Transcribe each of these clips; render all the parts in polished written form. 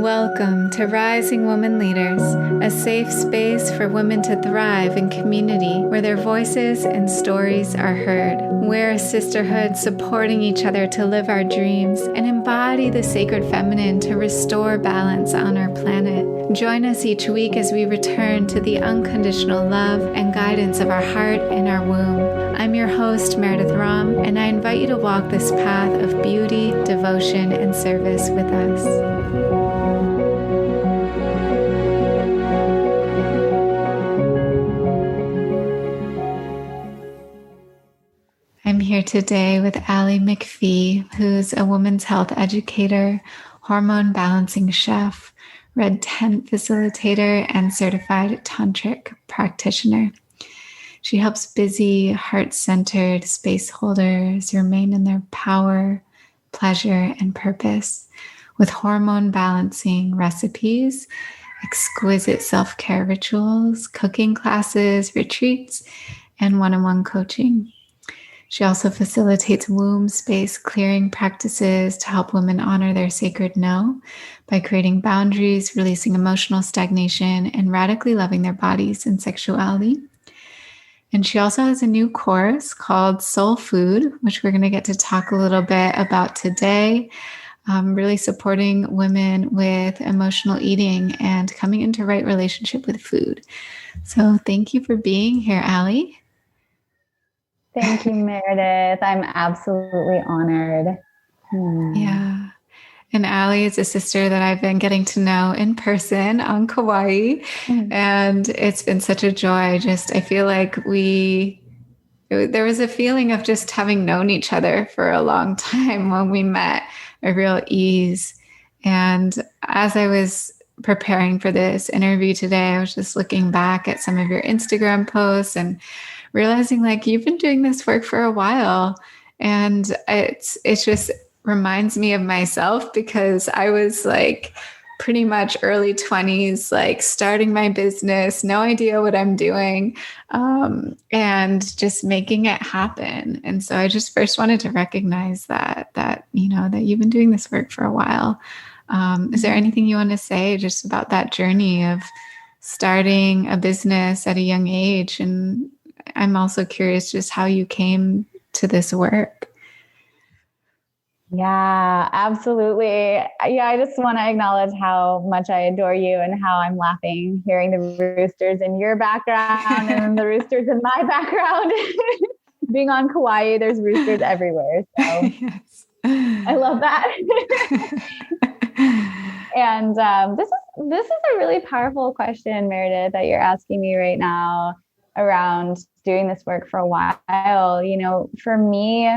Welcome to Rising Woman Leaders, a safe space for women to thrive in community where their voices and stories are heard. We're a sisterhood supporting each other to live our dreams and embody the sacred feminine to restore balance on our planet. Join us each week as we return to the unconditional love and guidance of our heart and our womb. I'm your host, Meredith Ram, and I invite you to walk this path of beauty, devotion, and service with us. I'm here today with Allie McFee, who's a women's health educator, hormone balancing chef, Red Tent facilitator, and certified tantric practitioner. She helps busy, heart-centered space holders remain in their power, pleasure, and purpose with hormone balancing recipes, exquisite self-care rituals, cooking classes, retreats, and one-on-one coaching. She also facilitates womb space clearing practices to help women honor their sacred no by creating boundaries, releasing emotional stagnation, and radically loving their bodies and sexuality. And she also has a new course called Soul Food, which we're going to get to talk a little bit about today, really supporting women with emotional eating and coming into right relationship with food. So thank you for being here, Allie. Thank you, Meredith. I'm absolutely honored. Yeah. And Allie is a sister that I've been getting to know in person on Kauai. And it's been such a joy. I feel like there was a feeling of just having known each other for a long time when we met, a real ease. And as I was preparing for this interview today, I was just looking back at some of your Instagram posts and realizing like you've been doing this work for a while. And it just reminds me of myself because I was like pretty much early 20s, like starting my business, no idea what I'm doing, and just making it happen. And so I just first wanted to recognize that you've been doing this work for a while. Is there anything you want to say just about that journey of starting a business at a young age? And I'm also curious just how you came to this work. Yeah, absolutely. Yeah, I just want to acknowledge how much I adore you and how I'm laughing hearing the roosters in your background and the roosters in my background. Being on Kauai, there's roosters everywhere. So yes. I love that. And this is a really powerful question, Meredith, that you're asking me right now around doing this work for a while. You know, for me,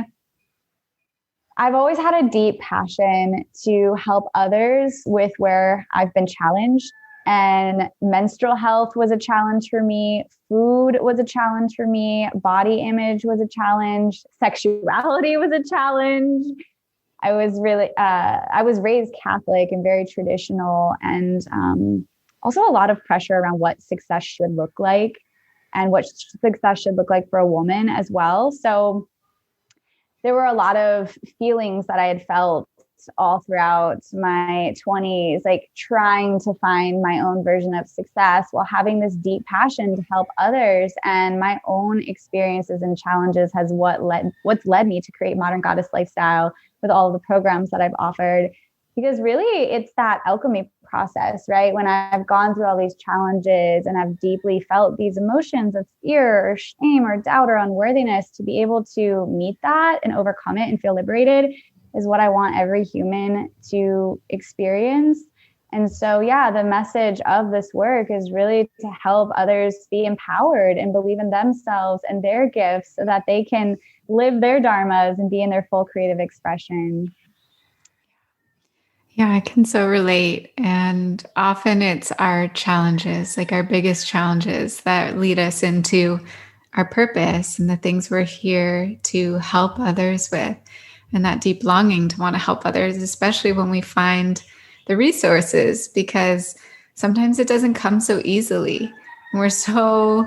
I've always had a deep passion to help others with where I've been challenged. And menstrual health was a challenge for me. Food was a challenge for me. Body image was a challenge. Sexuality was a challenge. I was raised Catholic and very traditional, and also a lot of pressure around what success should look like and what success should look like for a woman as well. So there were a lot of feelings that I had felt all throughout my 20s, like trying to find my own version of success while having this deep passion to help others. And my own experiences and challenges has what's led me to create Modern Goddess Lifestyle with all of the programs that I've offered. Because really it's that alchemy process, right? When I've gone through all these challenges and I've deeply felt these emotions of fear or shame or doubt or unworthiness, to be able to meet that and overcome it and feel liberated is what I want every human to experience. And so, yeah, the message of this work is really to help others be empowered and believe in themselves and their gifts so that they can live their dharmas and be in their full creative expression. Yeah, I can so relate. And often it's our challenges, like our biggest challenges, that lead us into our purpose and the things we're here to help others with. And that deep longing to want to help others, especially when we find the resources, because sometimes it doesn't come so easily. We're so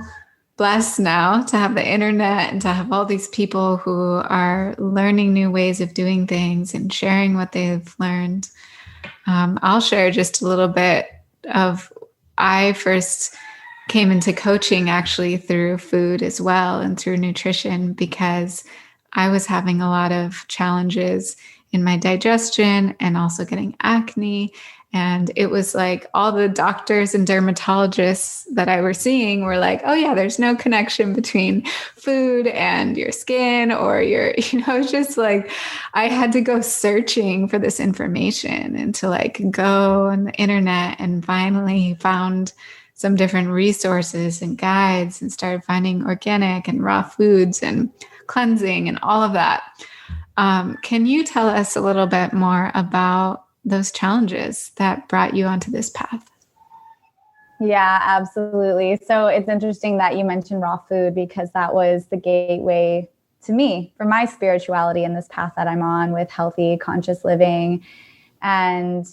blessed now to have the internet and to have all these people who are learning new ways of doing things and sharing what they've learned. I'll share just a little bit of I first came into coaching actually through food as well and through nutrition because I was having a lot of challenges in my digestion and also getting acne. And it was like all the doctors and dermatologists that I were seeing were like, oh, yeah, there's no connection between food and your skin or your, it's just like I had to go searching for this information and to like go on the internet and finally found some different resources and guides and started finding organic and raw foods and cleansing and all of that. Can you tell us a little bit more about those challenges that brought you onto this path? Yeah, absolutely. So it's interesting that you mentioned raw food because that was the gateway to me for my spirituality and this path that I'm on with healthy, conscious living. And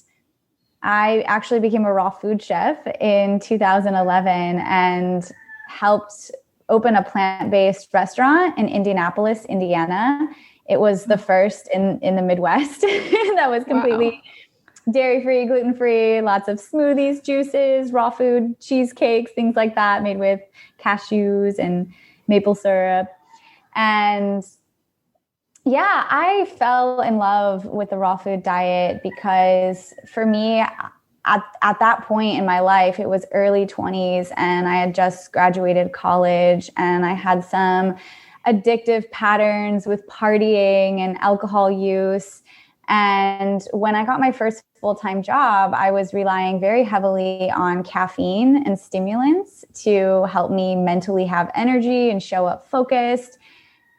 I actually became a raw food chef in 2011 and helped open a plant-based restaurant in Indianapolis, Indiana. It was the first in the Midwest that was completely dairy-free, gluten-free, lots of smoothies, juices, raw food, cheesecakes, things like that made with cashews and maple syrup. And yeah, I fell in love with the raw food diet because for me, at that point in my life, it was early 20s and I had just graduated college and I had some addictive patterns with partying and alcohol use. And when I got my first full-time job, I was relying very heavily on caffeine and stimulants to help me mentally have energy and show up focused.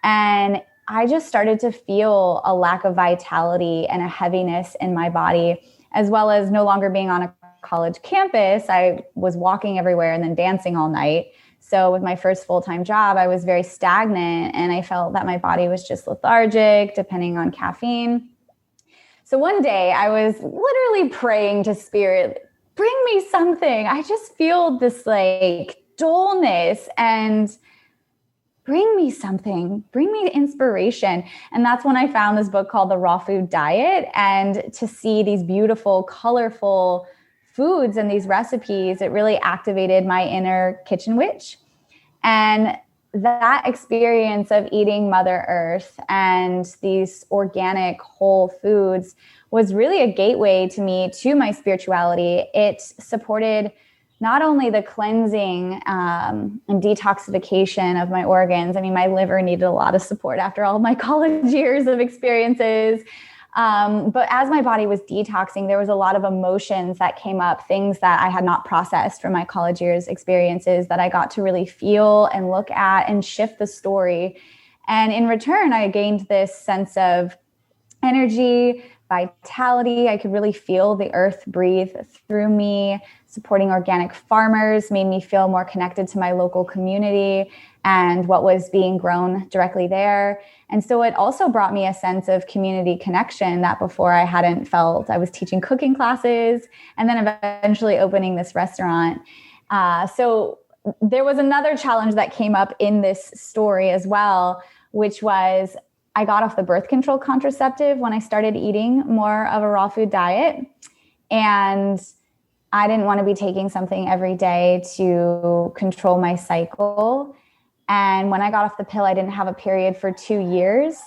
And I just started to feel a lack of vitality and a heaviness in my body, as well as no longer being on a college campus. I was walking everywhere and then dancing all night. So with my first full-time job, I was very stagnant and I felt that my body was just lethargic, depending on caffeine. So one day I was literally praying to spirit, bring me something. I just feel this like dullness and bring me something, bring me inspiration. And that's when I found this book called The Raw Food Diet. And to see these beautiful, colorful foods and these recipes, it really activated my inner kitchen witch. And that experience of eating Mother Earth and these organic whole foods was really a gateway to me to my spirituality. It supported not only the cleansing and detoxification of my organs. I mean, my liver needed a lot of support after all of my college years of experiences. But as my body was detoxing, there was a lot of emotions that came up, things that I had not processed from my college years experiences that I got to really feel and look at and shift the story. And in return, I gained this sense of energy, vitality. I could really feel the earth breathe through me. Supporting organic farmers made me feel more connected to my local community and what was being grown directly there. And so it also brought me a sense of community connection that before I hadn't felt. I was teaching cooking classes and then eventually opening this restaurant. So there was another challenge that came up in this story as well, which was I got off the birth control contraceptive when I started eating more of a raw food diet. And I didn't want to be taking something every day to control my cycle. And when I got off the pill, I didn't have a period for 2 years.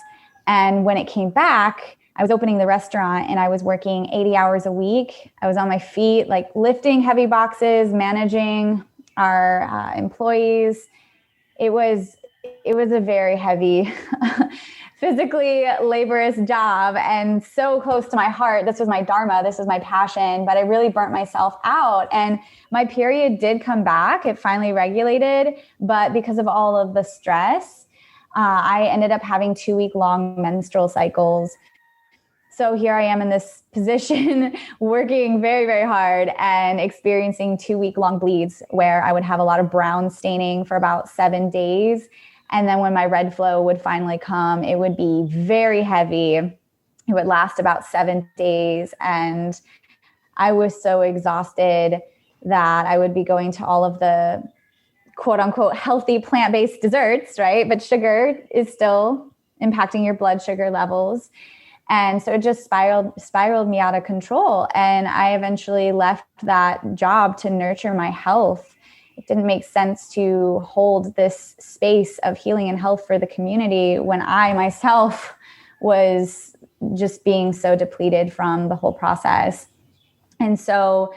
And when it came back, I was opening the restaurant and I was working 80 hours a week. I was on my feet, like lifting heavy boxes, managing our employees. It was a very heavy, physically laborious job and so close to my heart. This was my dharma. This was my passion, but I really burnt myself out. And my period did come back. It finally regulated, but because of all of the stress, I ended up having 2-week-long menstrual cycles. So here I am in this position, working very, very hard and experiencing 2-week-long bleeds where I would have a lot of brown staining for about 7 days. And then when my red flow would finally come, it would be very heavy. It would last about 7 days. And I was so exhausted that I would be going to all of the quote unquote healthy plant-based desserts, right? But sugar is still impacting your blood sugar levels. And so it just spiraled me out of control. And I eventually left that job to nurture my health. It didn't make sense to hold this space of healing and health for the community when I myself was just being so depleted from the whole process. And so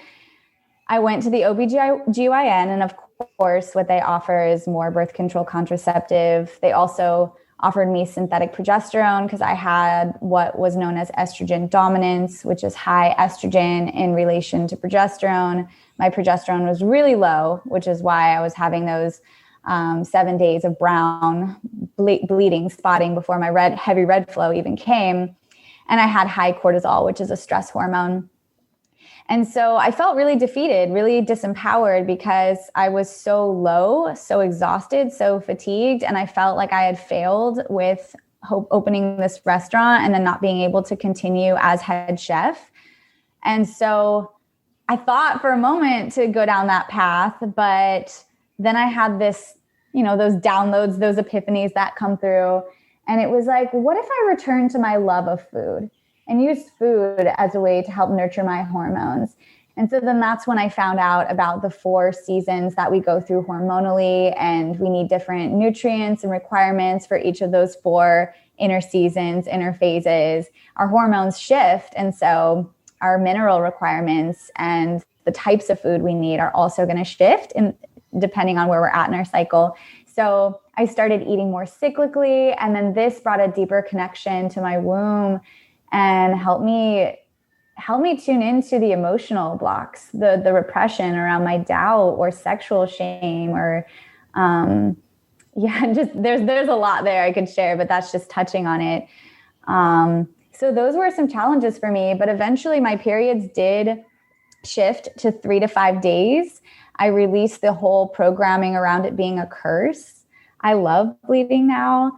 I went to the OBGYN, and of course, what they offer is more birth control contraceptive. They also offered me synthetic progesterone because I had what was known as estrogen dominance, which is high estrogen in relation to progesterone. My progesterone was really low, which is why I was having those 7 days of brown bleeding, spotting before my heavy red flow even came. And I had high cortisol, which is a stress hormone. And so I felt really defeated, really disempowered because I was so low, so exhausted, so fatigued. And I felt like I had failed with opening this restaurant and then not being able to continue as head chef. And so I thought for a moment to go down that path, but then I had this, those downloads, those epiphanies that come through. And it was like, what if I return to my love of food and use food as a way to help nurture my hormones? And so then that's when I found out about the 4 seasons that we go through hormonally, and we need different nutrients and requirements for each of those 4 inner seasons, inner phases. Our hormones shift, and so our mineral requirements and the types of food we need are also going to shift depending on where we're at in our cycle. So I started eating more cyclically, and then this brought a deeper connection to my womb and helped me tune into the emotional blocks, the repression around my doubt or sexual shame or just there's a lot there I could share, but that's just touching on it. So those were some challenges for me, but eventually my periods did shift to 3 to 5 days. I released the whole programming around it being a curse. I love bleeding now.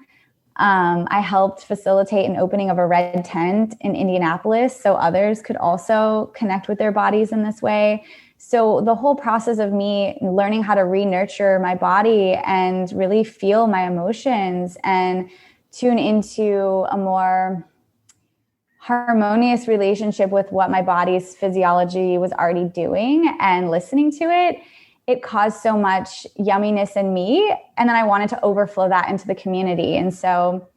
I helped facilitate an opening of a red tent in Indianapolis so others could also connect with their bodies in this way. So the whole process of me learning how to re-nurture my body and really feel my emotions and tune into a more harmonious relationship with what my body's physiology was already doing and listening to it, it caused so much yumminess in me. And then I wanted to overflow that into the community. And so,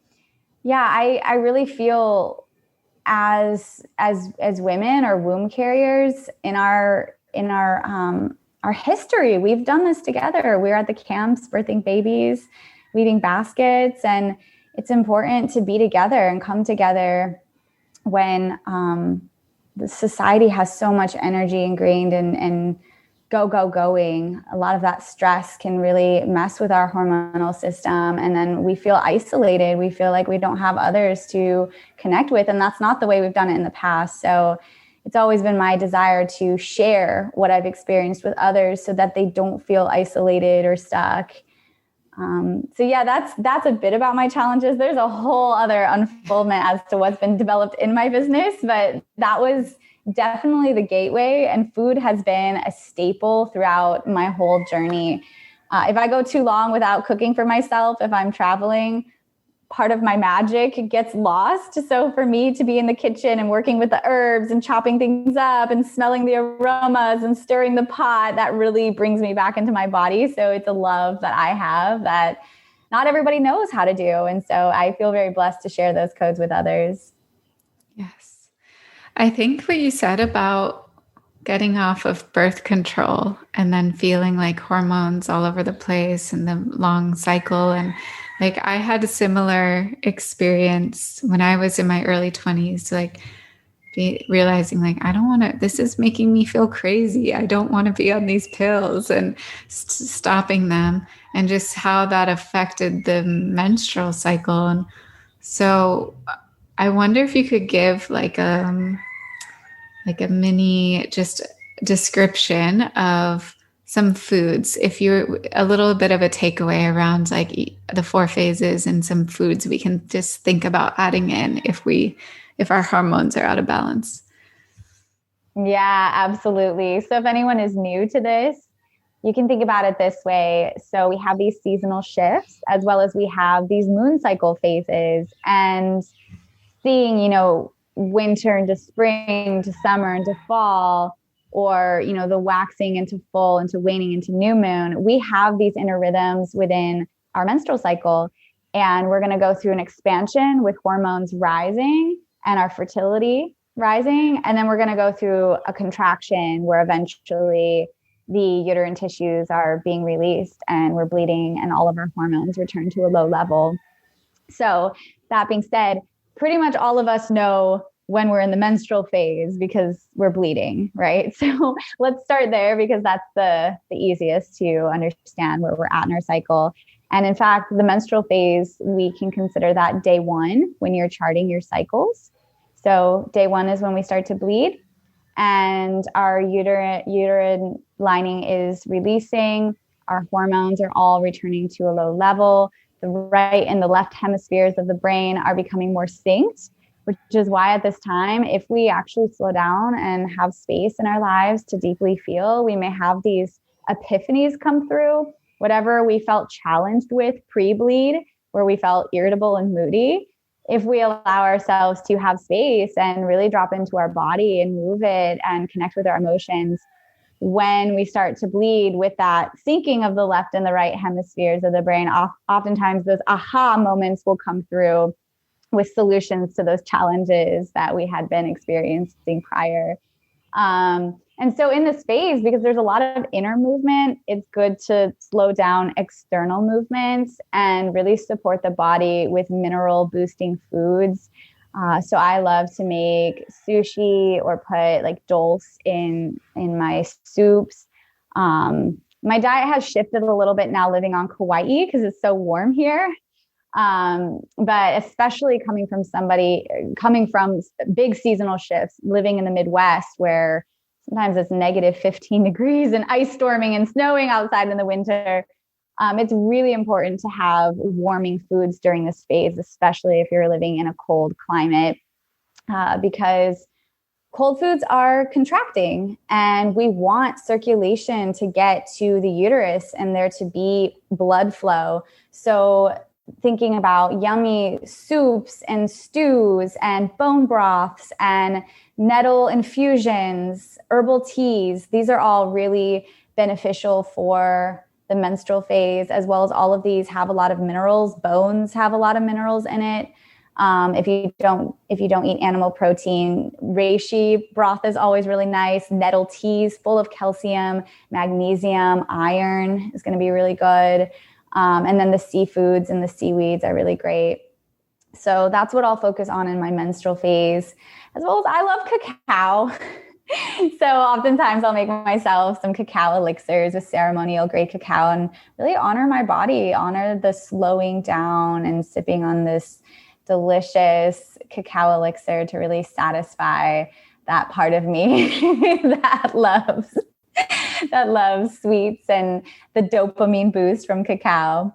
I really feel as women or womb carriers in our history, we've done this together. We're at the camps, birthing babies, weaving baskets. And it's important to be together and come together when the society has so much energy ingrained and going. A lot of that stress can really mess with our hormonal system. And then we feel isolated. We feel like we don't have others to connect with. And that's not the way we've done it in the past. So it's always been my desire to share what I've experienced with others so that they don't feel isolated or stuck. That's a bit about my challenges. There's a whole other unfoldment as to what's been developed in my business, but that was definitely the gateway, and food has been a staple throughout my whole journey. If I go too long without cooking for myself, if I'm traveling, part of my magic gets lost. So for me to be in the kitchen and working with the herbs and chopping things up and smelling the aromas and stirring the pot, that really brings me back into my body. So it's a love that I have that not everybody knows how to do. And so I feel very blessed to share those codes with others. Yes. I think what you said about getting off of birth control and then feeling like hormones all over the place and the long cycle. And like I had a similar experience when I was in my early 20s, like realizing like, I don't want to, this is making me feel crazy. I don't want to be on these pills, and stopping them, and just how that affected the menstrual cycle. And so I wonder if you could give like a mini just description of some foods, if you're a little bit of a takeaway around like the 4 phases and some foods we can just think about adding in if our hormones are out of balance. Yeah, absolutely. So if anyone is new to this, you can think about it this way. So we have these seasonal shifts as well as we have these moon cycle phases, and seeing, winter into spring, to summer, into fall, or, the waxing into full, into waning, into new moon. We have these inner rhythms within our menstrual cycle. And we're going to go through an expansion with hormones rising and our fertility rising. And then we're going to go through a contraction where eventually the uterine tissues are being released and we're bleeding and all of our hormones return to a low level. So that being said, pretty much all of us know when we're in the menstrual phase because we're bleeding, right? So let's start there because that's the easiest to understand where we're at in our cycle. And in fact, the menstrual phase, we can consider that day one when you're charting your cycles. So day one is when we start to bleed and our uterine lining is releasing. Our hormones are all returning to a low level. The right and the left hemispheres of the brain are becoming more synced, which is why at this time, if we actually slow down and have space in our lives to deeply feel, we may have these epiphanies come through. Whatever we felt challenged with pre-bleed, where we felt irritable and moody, if we allow ourselves to have space and really drop into our body and move it and connect with our emotions, when we start to bleed with that syncing of the left and the right hemispheres of the brain, oftentimes those aha moments will come through with solutions to those challenges that we had been experiencing prior. And so in this phase, because there's a lot of inner movement, it's good to slow down external movements and really support the body with mineral boosting foods. So I love to make sushi or put like dulse in my soups. My diet has shifted a little bit now living on Kauai because it's so warm here. But especially coming from big seasonal shifts, living in the Midwest where sometimes it's negative 15 degrees and ice storming and snowing outside in the winter. It's really important to have warming foods during this phase, especially if you're living in a cold climate, because cold foods are contracting and we want circulation to get to the uterus and there to be blood flow. So thinking about yummy soups and stews and bone broths and nettle infusions, herbal teas, these are all really beneficial for the menstrual phase, as well as all of these have a lot of minerals. Bones have a lot of minerals in it. If you don't eat animal protein, reishi broth is always really nice. Nettle teas full of calcium, magnesium, iron is going to be really good. And then the seafoods and the seaweeds are really great. So that's what I'll focus on in my menstrual phase, as well as I love cacao. So oftentimes I'll make myself some cacao elixirs with ceremonial grade cacao and really honor my body, honor the slowing down and sipping on this delicious cacao elixir to really satisfy that part of me that loves sweets and the dopamine boost from cacao.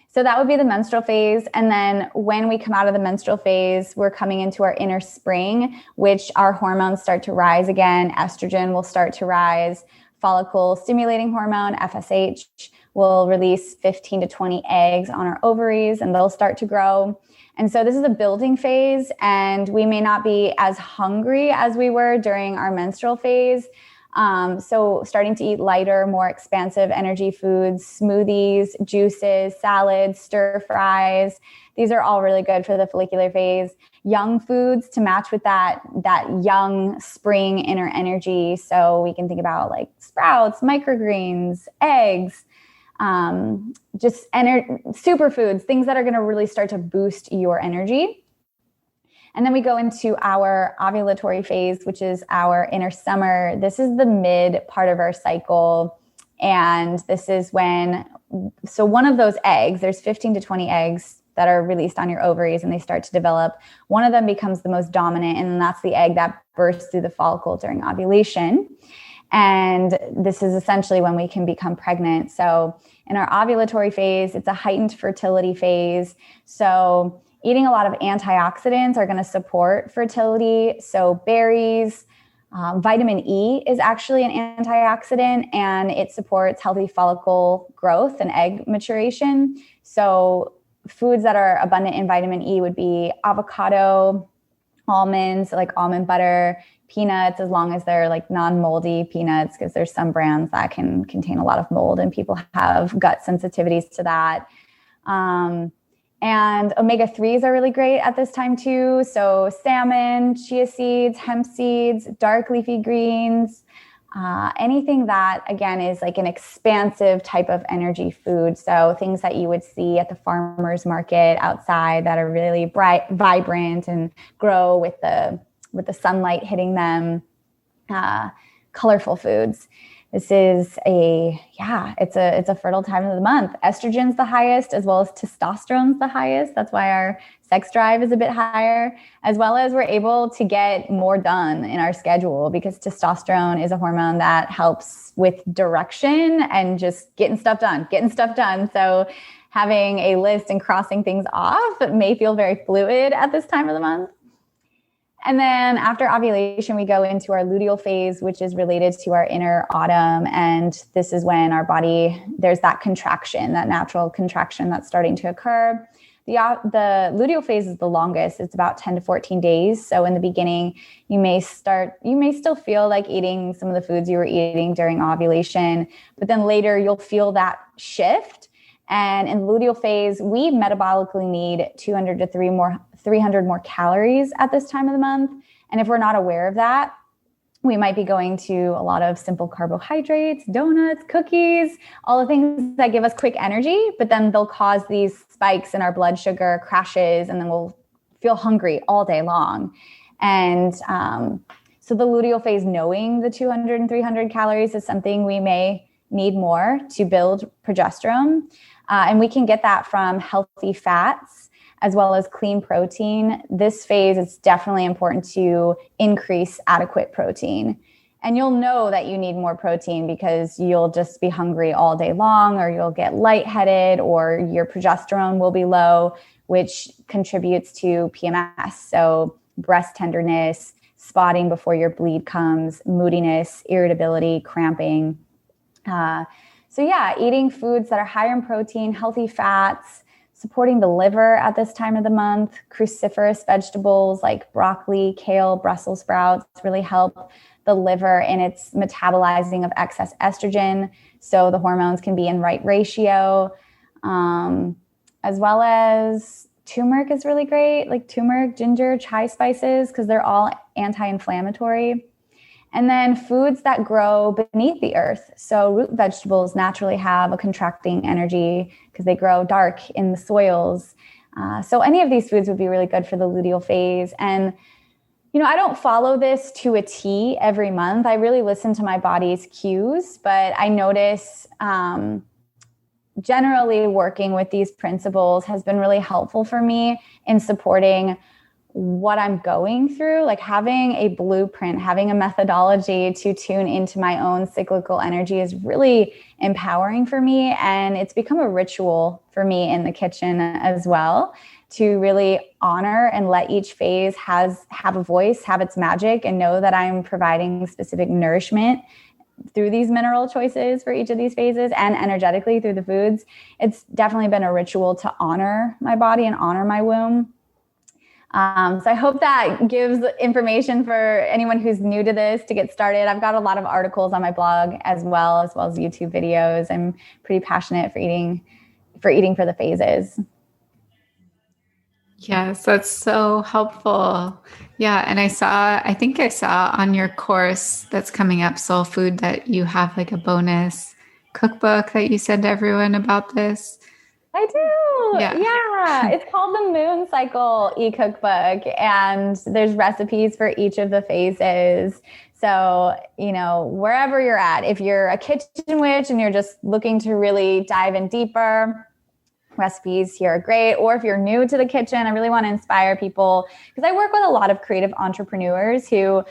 So that would be the menstrual phase. And then when we come out of the menstrual phase, we're coming into our inner spring, which our hormones start to rise again. Estrogen will start to rise. Follicle stimulating hormone, FSH, will release 15 to 20 eggs on our ovaries and they'll start to grow. And so this is a building phase and we may not be as hungry as we were during our menstrual phase. So starting to eat lighter, more expansive energy foods, smoothies, juices, salads, stir fries. These are all really good for the follicular phase. Young foods to match with that young spring inner energy. So we can think about like sprouts, microgreens, eggs, superfoods, things that are going to really start to boost your energy. And then we go into our ovulatory phase, which is our inner summer. This is the mid part of our cycle. And this is so one of those eggs, there's 15 to 20 eggs that are released on your ovaries and they start to develop. One of them becomes the most dominant, and that's the egg that bursts through the follicle during ovulation. And this is essentially when we can become pregnant. So in our ovulatory phase, it's a heightened fertility phase. So eating a lot of antioxidants are going to support fertility. So berries, Vitamin E is actually an antioxidant, and it supports healthy follicle growth and egg maturation. So foods that are abundant in vitamin E would be avocado, almonds, like almond butter, peanuts, as long as they're like non-moldy peanuts, because there's some brands that can contain a lot of mold and people have gut sensitivities to that. And omega-3s are really great at this time too. So salmon, chia seeds, hemp seeds, dark leafy greens, anything that, again, is like an expansive type of energy food. So things that you would see at the farmer's market outside that are really bright, vibrant, and grow with the sunlight hitting them. Colorful foods. This is it's a fertile time of the month. Estrogen's the highest, as well as testosterone's the highest. That's why our sex drive is a bit higher, as well as we're able to get more done in our schedule, because testosterone is a hormone that helps with direction and just getting stuff done. So having a list and crossing things off may feel very fluid at this time of the month. And then after ovulation, we go into our luteal phase, which is related to our inner autumn. And this is when our body, there's that contraction, that natural contraction that's starting to occur. The luteal phase is the longest. It's about 10 to 14 days. So in the beginning, you may still feel like eating some of the foods you were eating during ovulation, but then later you'll feel that shift. And in luteal phase, we metabolically need 200 to 300 more calories at this time of the month. And if we're not aware of that, we might be going to a lot of simple carbohydrates, donuts, cookies, all the things that give us quick energy, but then they'll cause these spikes in our blood sugar, crashes, and then we'll feel hungry all day long. And so the luteal phase, knowing the 200 and 300 calories is something we may need more to build progesterone. And we can get that from healthy fats as well as clean protein. This phase, it's definitely important to increase adequate protein. And you'll know that you need more protein because you'll just be hungry all day long, or you'll get lightheaded, or your progesterone will be low, which contributes to PMS. So breast tenderness, spotting before your bleed comes, moodiness, irritability, cramping. Eating foods that are higher in protein, healthy fats, supporting the liver at this time of the month. Cruciferous vegetables like broccoli, kale, Brussels sprouts really help the liver in its metabolizing of excess estrogen, so the hormones can be in right ratio. As well as turmeric is really great, like turmeric, ginger, chai spices, because they're all anti-inflammatory. And then foods that grow beneath the earth. So root vegetables naturally have a contracting energy because they grow dark in the soils. So any of these foods would be really good for the luteal phase. And, I don't follow this to a T every month. I really listen to my body's cues, but I notice generally working with these principles has been really helpful for me in supporting what I'm going through, like having a blueprint, having a methodology to tune into my own cyclical energy is really empowering for me. And it's become a ritual for me in the kitchen as well, to really honor and let each phase have a voice, have its magic, and know that I'm providing specific nourishment through these mineral choices for each of these phases and energetically through the foods. It's definitely been a ritual to honor my body and honor my womb. So I hope that gives information for anyone who's new to this to get started. I've got a lot of articles on my blog as well as YouTube videos. I'm pretty passionate for eating for the phases. Yes, that's so helpful. Yeah. And I think I saw on your course that's coming up, Soul Food, that you have like a bonus cookbook that you send everyone about this. I do. Yeah. It's called the Moon Cycle e-cookbook, and there's recipes for each of the phases. So, wherever you're at, if you're a kitchen witch and you're just looking to really dive in deeper, recipes here are great. Or if you're new to the kitchen, I really want to inspire people, because I work with a lot of creative entrepreneurs who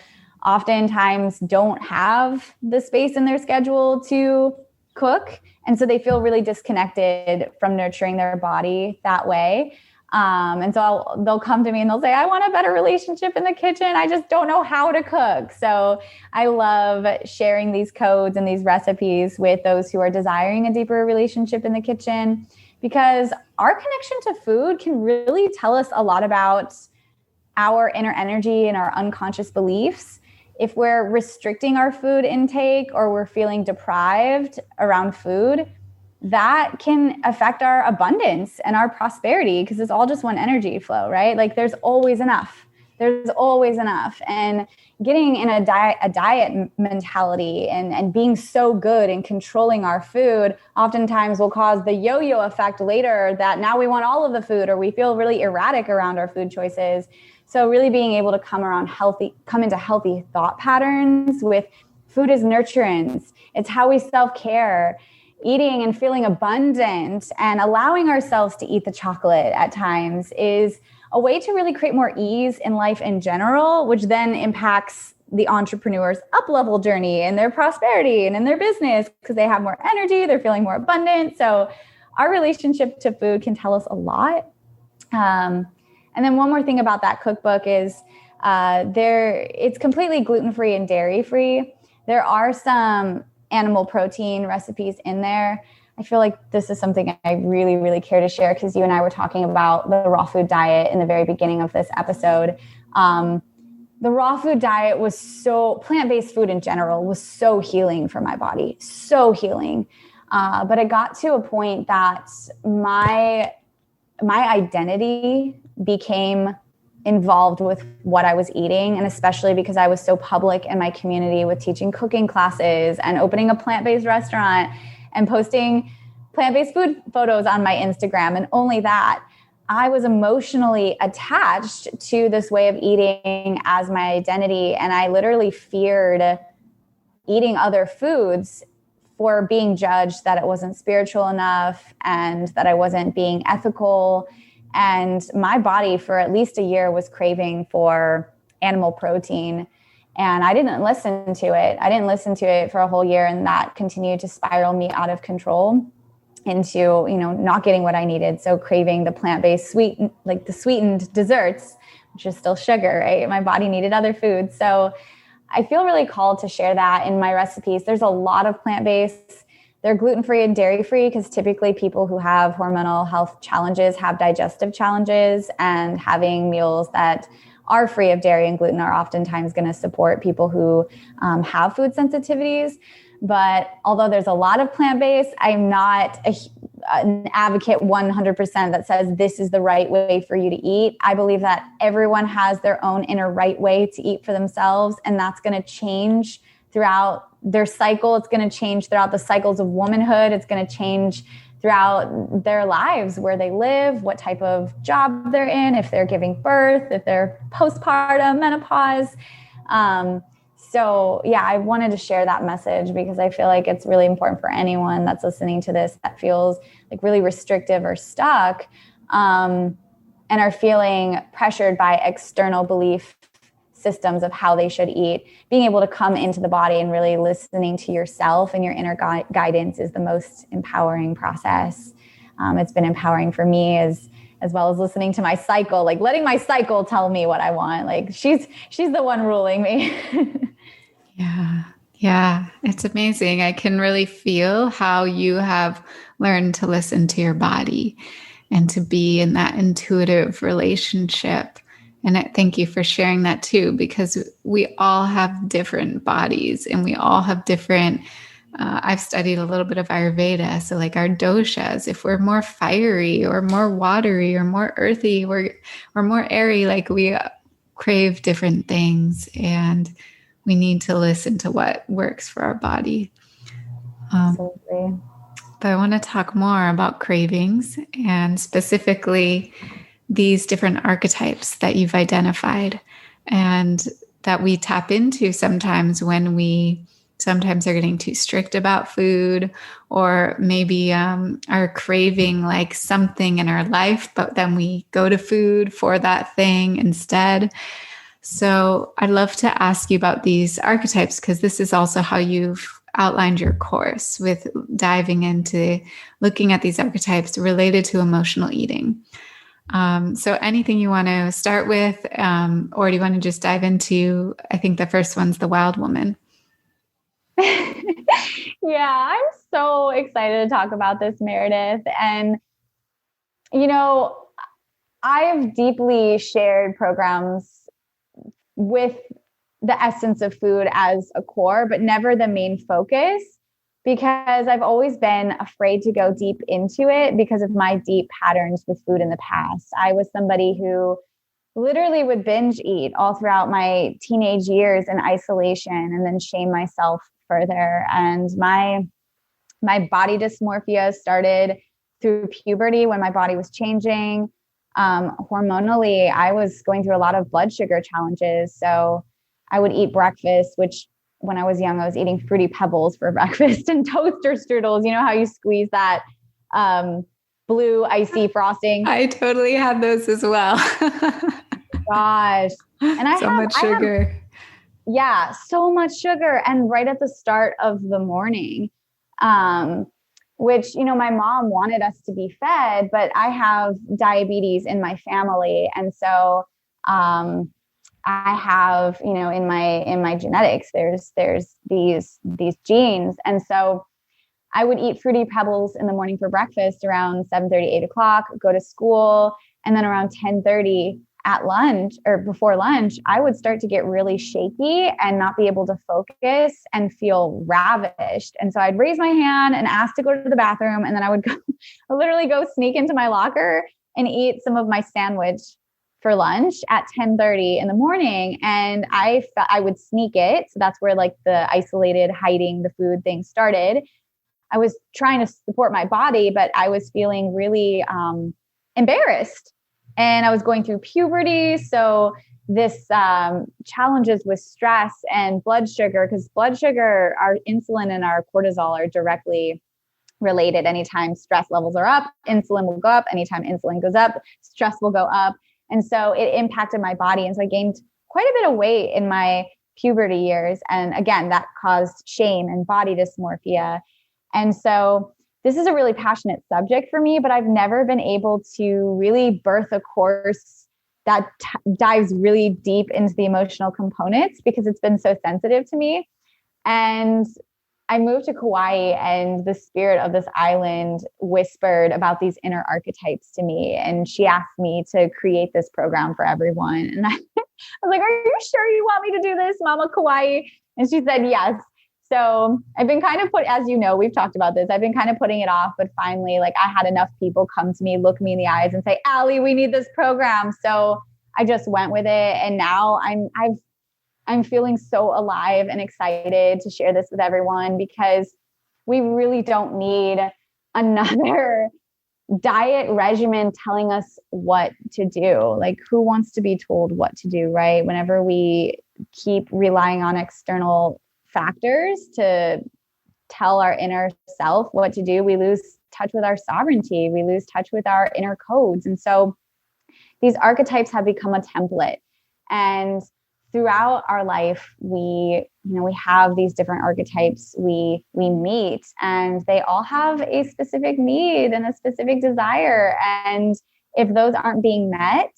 oftentimes don't have the space in their schedule to cook. And so they feel really disconnected from nurturing their body that way. And so they'll come to me and they'll say, I want a better relationship in the kitchen. I just don't know how to cook. So I love sharing these codes and these recipes with those who are desiring a deeper relationship in the kitchen, because our connection to food can really tell us a lot about our inner energy and our unconscious beliefs. If we're restricting our food intake or we're feeling deprived around food, that can affect our abundance and our prosperity, because it's all just one energy flow, right? Like there's always enough. There's always enough. And getting in a diet mentality and being so good and controlling our food oftentimes will cause the yo-yo effect later, that now we want all of the food, or we feel really erratic around our food choices. So really being able to come into healthy thought patterns with food as nurturance. It's how we self-care. Eating and feeling abundant and allowing ourselves to eat the chocolate at times is a way to really create more ease in life in general, which then impacts the entrepreneur's up-level journey and their prosperity and in their business, because they have more energy, they're feeling more abundant. So our relationship to food can tell us a lot. And then one more thing about that cookbook is it's completely gluten-free and dairy-free. There are some animal protein recipes in there. I feel like this is something I really, really care to share, because you and I were talking about the raw food diet in the very beginning of this episode. The raw food diet was plant-based food in general was so healing for my body, so healing. But it got to a point that my identity became involved with what I was eating. And especially because I was so public in my community with teaching cooking classes and opening a plant-based restaurant and posting plant-based food photos on my Instagram. And only that, I was emotionally attached to this way of eating as my identity. And I literally feared eating other foods for being judged that it wasn't spiritual enough and that I wasn't being ethical. And my body for at least a year was craving for animal protein. And I didn't listen to it. I didn't listen to it for a whole year. And that continued to spiral me out of control into, not getting what I needed. So craving the plant-based the sweetened desserts, which is still sugar, right? My body needed other foods. So I feel really called to share that in my recipes. There's a lot of plant-based. They're gluten-free and dairy-free, because typically people who have hormonal health challenges have digestive challenges, and having meals that are free of dairy and gluten are oftentimes going to support people who have food sensitivities. But although there's a lot of plant-based, I'm not an advocate 100% that says this is the right way for you to eat. I believe that everyone has their own inner right way to eat for themselves, and that's going to change throughout their cycle. It's going to change throughout the cycles of womanhood. It's going to change throughout their lives, where they live, what type of job they're in, if they're giving birth, if they're postpartum, menopause. So yeah, I wanted to share that message because I feel like it's really important for anyone that's listening to this that feels like really restrictive or stuck, and are feeling pressured by external belief systems of how they should eat. Being able to come into the body and really listening to yourself and your inner guidance is the most empowering process. It's been empowering for me as well as listening to my cycle, like letting my cycle tell me what I want. Like she's the one ruling me. Yeah. It's amazing. I can really feel how you have learned to listen to your body and to be in that intuitive relationship. And I thank you for sharing that too, because we all have different bodies and we all have different, I've studied a little bit of Ayurveda. So like our doshas, if we're more fiery or more watery or more earthy, we're more airy, like we crave different things and we need to listen to what works for our body. Absolutely. But I want to talk more about cravings and specifically these different archetypes that you've identified and that we tap into sometimes when we sometimes are getting too strict about food, or maybe are craving like something in our life, but then we go to food for that thing instead. So I'd love to ask you about these archetypes, because this is also how you've outlined your course, with diving into looking at these archetypes related to emotional eating. So anything you want to start with, or do you want to just dive into, I think the first one's the Wild Woman. Yeah, I'm so excited to talk about this, Meredith. And, you know, I've deeply shared programs with the essence of food as a core, but never the main focus, because I've always been afraid to go deep into it because of my deep patterns with food in the past. I was somebody who literally would binge eat all throughout my teenage years in isolation and then shame myself further. And my body dysmorphia started through puberty when my body was changing. Hormonally, I was going through a lot of blood sugar challenges. So I would eat breakfast, which when I was young, I was eating Fruity Pebbles for breakfast and toaster strudels. You know how you squeeze that blue icy frosting? I totally had those as well. Gosh. And I so much sugar. Yeah, so much sugar. And right at the start of the morning, which, my mom wanted us to be fed, but I have diabetes in my family. And so, I have, in my genetics, there's these genes. And so I would eat Fruity Pebbles in the morning for breakfast around 7:30, 8:00, go to school. And then around 10:30 at lunch or before lunch, I would start to get really shaky and not be able to focus and feel ravished. And so I'd raise my hand and ask to go to the bathroom. And then I would literally go sneak into my locker and eat some of my sandwich for lunch at 10:30 in the morning. And I would sneak it. So that's where like the isolated hiding the food thing started. I was trying to support my body, but I was feeling really embarrassed. And I was going through puberty. So this challenges with stress and blood sugar, because blood sugar, our insulin and our cortisol are directly related. Anytime stress levels are up, insulin will go up. Anytime insulin goes up, stress will go up. And so it impacted my body. And so I gained quite a bit of weight in my puberty years. And again, that caused shame and body dysmorphia. And so this is a really passionate subject for me, but I've never been able to really birth a course that dives really deep into the emotional components because it's been so sensitive to me. And I moved to Kauai, and the spirit of this island whispered about these inner archetypes to me. And she asked me to create this program for everyone. And I was like, "Are you sure you want me to do this, Mama Kauai?" And she said, "Yes." So I've been kind of as you know, we've talked about this. I've been kind of putting it off, but finally, like I had enough people come to me, look me in the eyes and say, "Allie, we need this program." So I just went with it. And now I'm feeling so alive and excited to share this with everyone, because we really don't need another diet regimen telling us what to do. Like, who wants to be told what to do, right? Whenever we keep relying on external factors to tell our inner self what to do, we lose touch with our sovereignty. We lose touch with our inner codes. And so these archetypes have become a template. And throughout our life, we have these different archetypes we meet, and they all have a specific need and a specific desire. And if those aren't being met,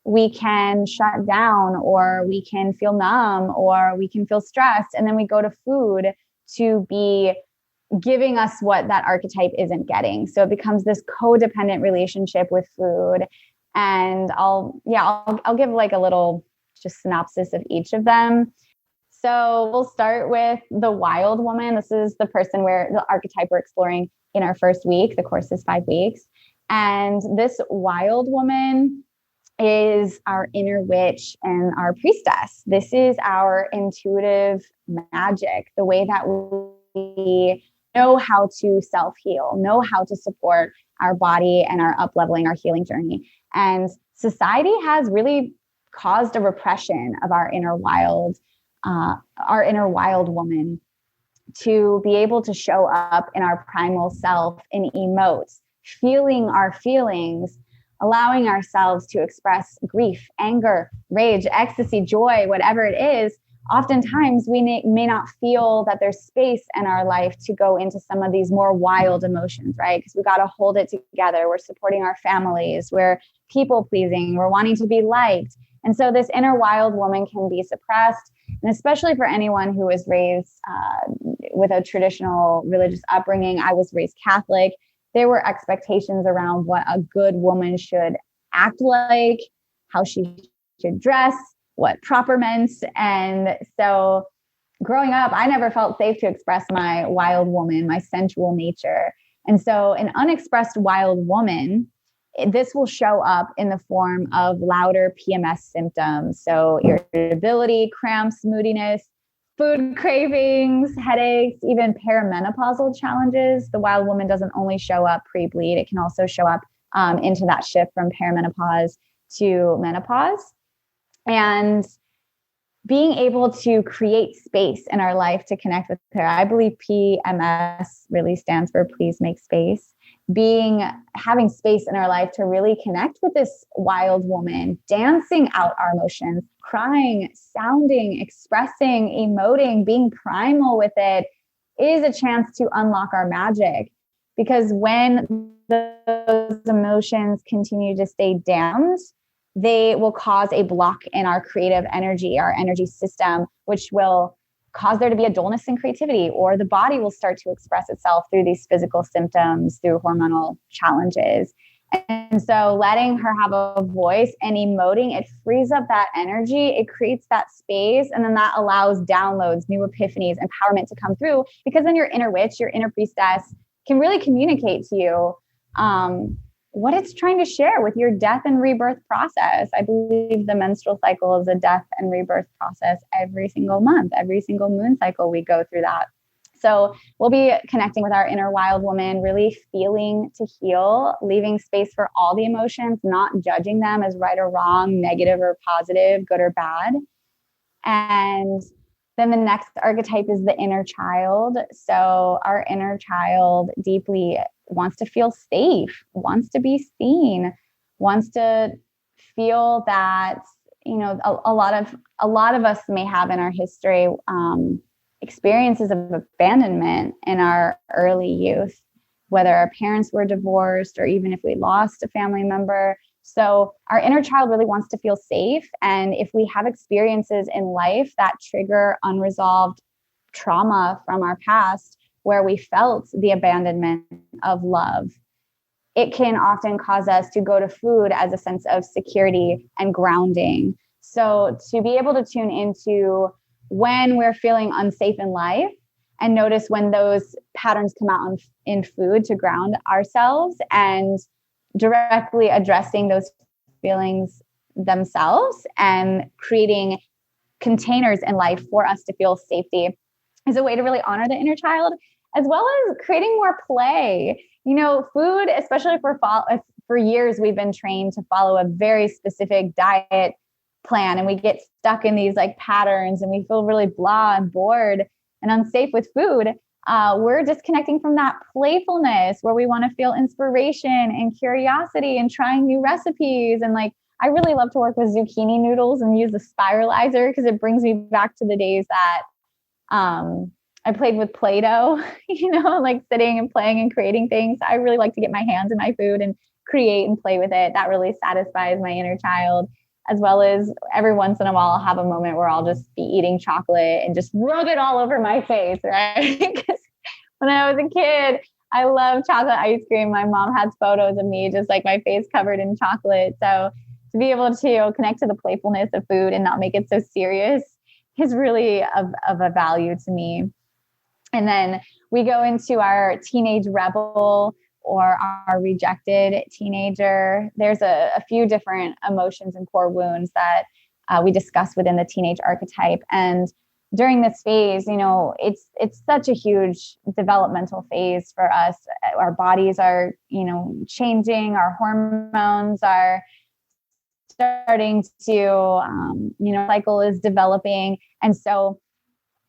we can shut down, or we can feel numb, or we can feel stressed. And then we go to food to be giving us what that archetype isn't getting. So it becomes this codependent relationship with food. And I'll give like a little just synopsis of each of them. So we'll start with the Wild Woman. This is the person where the archetype we're exploring in our first week. The course is 5 weeks. And this Wild Woman is our inner witch and our priestess. This is our intuitive magic, the way that we know how to self-heal, know how to support our body and our up-leveling, our healing journey. And society has really caused a repression of our inner wild woman to be able to show up in our primal self and emote, feeling our feelings, allowing ourselves to express grief, anger, rage, ecstasy, joy, whatever it is, oftentimes we may not feel that there's space in our life to go into some of these more wild emotions, right? Because we got to hold it together. We're supporting our families. We're people pleasing. We're wanting to be liked. And so this inner wild woman can be suppressed. And especially for anyone who was raised with a traditional religious upbringing, I was raised Catholic. There were expectations around what a good woman should act like, how she should dress, what proper meant. And so growing up, I never felt safe to express my wild woman, my sensual nature. And so an unexpressed wild woman, this will show up in the form of louder PMS symptoms. So irritability, cramps, moodiness, food cravings, headaches, even perimenopausal challenges. The wild woman doesn't only show up pre-bleed, it can also show up into that shift from perimenopause to menopause. And being able to create space in our life to connect with her. I believe PMS really stands for please make space. Having space in our life to really connect with this wild woman, dancing out our emotions, crying, sounding, expressing, emoting, being primal with it is a chance to unlock our magic. Because when those emotions continue to stay damned, they will cause a block in our creative energy, our energy system, which will cause there to be a dullness in creativity, or the body will start to express itself through these physical symptoms, through hormonal challenges. And so letting her have a voice and emoting, it frees up that energy, it creates that space, and then that allows downloads, new epiphanies, empowerment to come through, because then your inner witch, your inner priestess can really communicate to you what it's trying to share with your death and rebirth process. I believe the menstrual cycle is a death and rebirth process every single month, every single moon cycle we go through that. So we'll be connecting with our inner wild woman, really feeling to heal, leaving space for all the emotions, not judging them as right or wrong, negative or positive, good or bad. And then the next archetype is the inner child. So our inner child deeply wants to feel safe, wants to be seen, wants to feel that, you know, a lot of us may have in our history experiences of abandonment in our early youth, whether our parents were divorced or even if we lost a family member. So our inner child really wants to feel safe. And if we have experiences in life that trigger unresolved trauma from our past, where we felt the abandonment of love, it can often cause us to go to food as a sense of security and grounding. So to be able to tune into when we're feeling unsafe in life and notice when those patterns come out in food to ground ourselves, and directly addressing those feelings themselves and creating containers in life for us to feel safety is a way to really honor the inner child, as well as creating more play. You know, food, especially for years, we've been trained to follow a very specific diet plan, and we get stuck in these like patterns, and we feel really blah and bored and unsafe with food. We're disconnecting from that playfulness where we want to feel inspiration and curiosity and trying new recipes. And like, I really love to work with zucchini noodles and use the spiralizer because it brings me back to the days that I played with Play-Doh, you know, like sitting and playing and creating things. I really like to get my hands in my food and create and play with it. That really satisfies my inner child, as well as every once in a while I'll have a moment where I'll just be eating chocolate and just rub it all over my face, right? Because when I was a kid, I loved chocolate ice cream. My mom has photos of me just like my face covered in chocolate. So to be able to connect to the playfulness of food and not make it so serious is really of a value to me. And then we go into our teenage rebel or our rejected teenager. There's a few different emotions and core wounds that we discuss within the teenage archetype. And during this phase, you know, it's such a huge developmental phase for us. Our bodies are, you know, changing. Our hormones are starting to, you know, cycle is developing. And so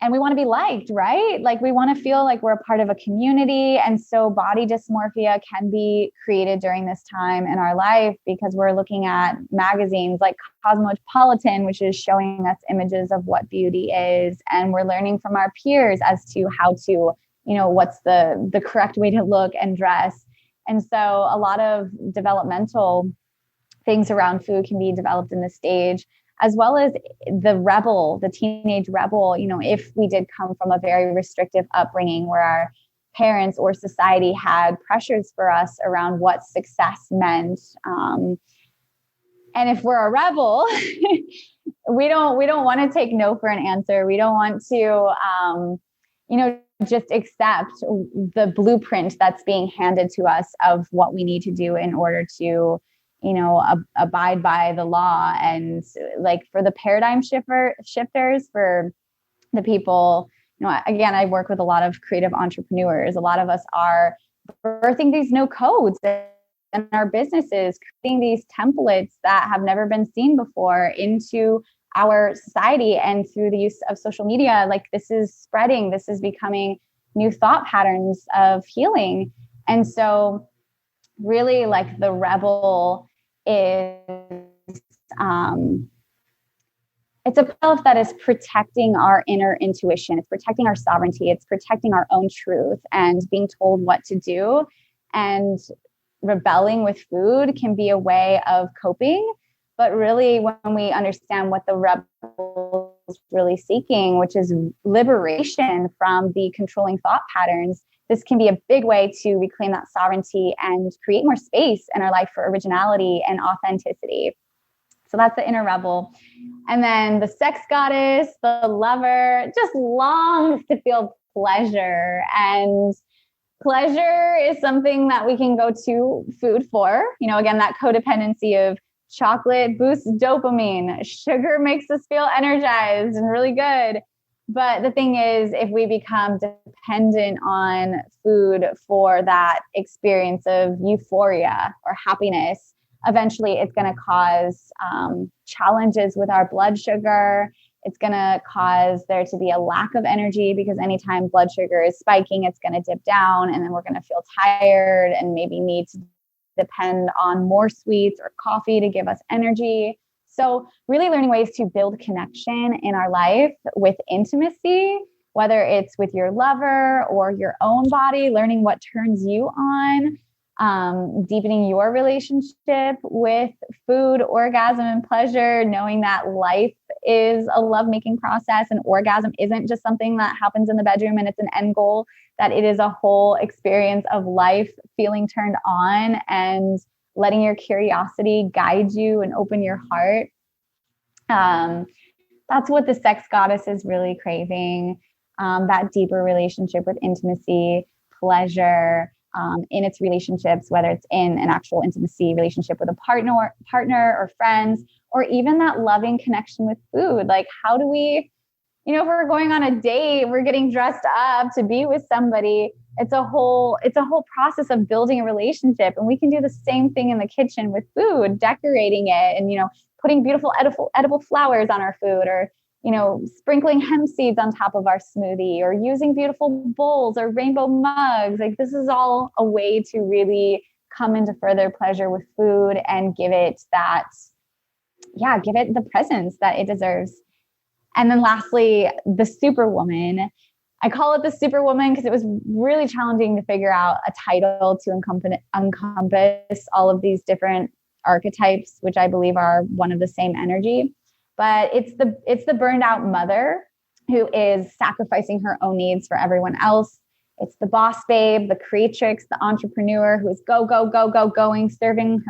and we want to be liked, right? Like we want to feel like we're a part of a community. And so body dysmorphia can be created during this time in our life because we're looking at magazines like Cosmopolitan, which is showing us images of what beauty is. And we're learning from our peers as to how to, what's the correct way to look and dress. And so a lot of developmental things around food can be developed in this stage, as well as the teenage rebel, if we did come from a very restrictive upbringing where our parents or society had pressures for us around what success meant. And if we're a rebel, we don't want to take no for an answer. We don't want to, just accept the blueprint that's being handed to us of what we need to do in order to abide by the law. And like for the paradigm shifters, for the people, again, I work with a lot of creative entrepreneurs. A lot of us are birthing these no codes in our businesses, creating these templates that have never been seen before into our society. And through the use of social media, like this is spreading, this is becoming new thought patterns of healing. And so really like the rebel is it's a self that is protecting our inner intuition. It's protecting our sovereignty. It's protecting our own truth and being told what to do. And rebelling with food can be a way of coping. But really, when we understand what the rebel is really seeking, which is liberation from the controlling thought patterns, this can be a big way to reclaim that sovereignty and create more space in our life for originality and authenticity. So that's the inner rebel. And then the sex goddess, the lover, just longs to feel pleasure. And pleasure is something that we can go to food for. Again, that codependency of chocolate boosts dopamine, sugar makes us feel energized and really good. But the thing is, if we become dependent on food for that experience of euphoria or happiness, eventually it's going to cause challenges with our blood sugar. It's going to cause there to be a lack of energy because anytime blood sugar is spiking, it's going to dip down and then we're going to feel tired and maybe need to depend on more sweets or coffee to give us energy. So really learning ways to build connection in our life with intimacy, whether it's with your lover or your own body, learning what turns you on, deepening your relationship with food, orgasm, and pleasure, knowing that life is a lovemaking process and orgasm isn't just something that happens in the bedroom and it's an end goal, that it is a whole experience of life, feeling turned on and letting your curiosity guide you and open your heart. That's what the sex goddess is really craving, that deeper relationship with intimacy, pleasure, in its relationships, whether it's in an actual intimacy relationship with a partner or friends, or even that loving connection with food. Like, how do we, if we're going on a date, we're getting dressed up to be with somebody. It's a whole process of building a relationship. And we can do the same thing in the kitchen with food, decorating it and, putting beautiful edible flowers on our food, or, sprinkling hemp seeds on top of our smoothie, or using beautiful bowls or rainbow mugs. Like, this is all a way to really come into further pleasure with food and give it the presence that it deserves. And then lastly, the superwoman. I call it the superwoman because it was really challenging to figure out a title to encompass all of these different archetypes, which I believe are one of the same energy. But it's the burned out mother who is sacrificing her own needs for everyone else. It's the boss babe, the creatrix, the entrepreneur who is going, serving